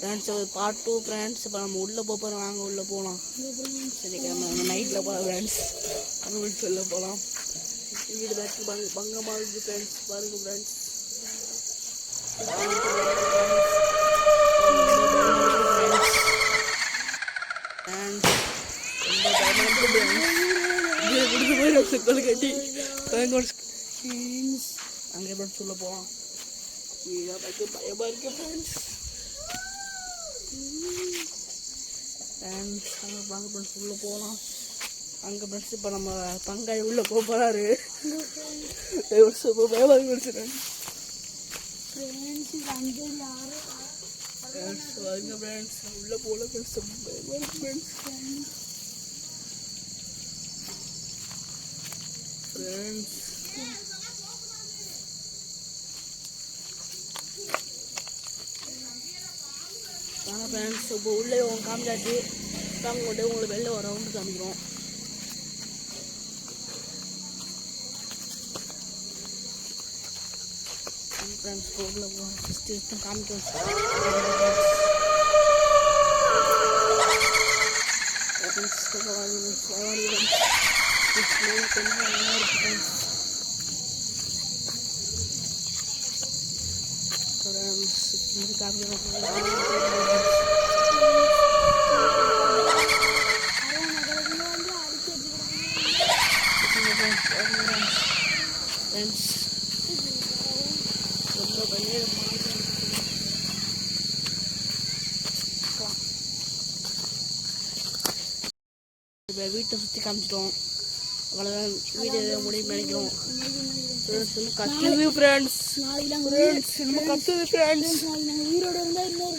Friends part 2 friends. இப்போ நம்ம உள்ளே போகிறோம், வாங்க உள்ளே போகலாம். சரி நம்ம நைட்டில் போகலாம் ஃப்ரெண்ட்ஸ். அங்கே சொல்ல போகலாம். வீடு பேக்கு பங்கமாக இருக்குது ஃப்ரெண்ட்ஸ். பாருங்கள் ஃப்ரெண்ட்ஸ். கட்டி அங்கே எப்படி சொல்ல போகலாம். பயமா இருக்கு ஃப்ரெண்ட்ஸ். அங்கே வாங்க ஃப்ரெண்ட்ஸ் உள்ளே போகலாம். அங்கே ஃப்ரெண்ட்ஸ் இப்போ நம்ம பங்காளி உள்ளே போக போகிறாரு. பயமா இருக்கு ஃப்ரெண்ட்ஸ். வாங்க ஃப்ரெண்ட்ஸ் உள்ளே போகல ஃப்ரெண்ட்ஸ். பயமா இருக்கு ஃப்ரெண்ட்ஸ். வாங்க ஃப்ரெண்ட்ஸ் இப்போ உள்ளே காமிச்சாச்சு. நாங்கள் கொண்டு உங்களுக்கு வெளில ஒரு ரவுண்டு காமிக்கிறோம். ஃப்ரெண்ட்ஸ் உள்ள ஃபஸ்ட்டு காமிக்கிறோம். இப்போ வீட்டை சுற்றி காமிச்சிட்டோம். அவ்வளோதான், வீடு முடிவு நினைக்கிறோம். கத்துது ஃப்ரெண்ட்ஸ். கத்துது ஃப்ரெண்ட்ஸ். உயிரோட இருந்தால் இன்னொரு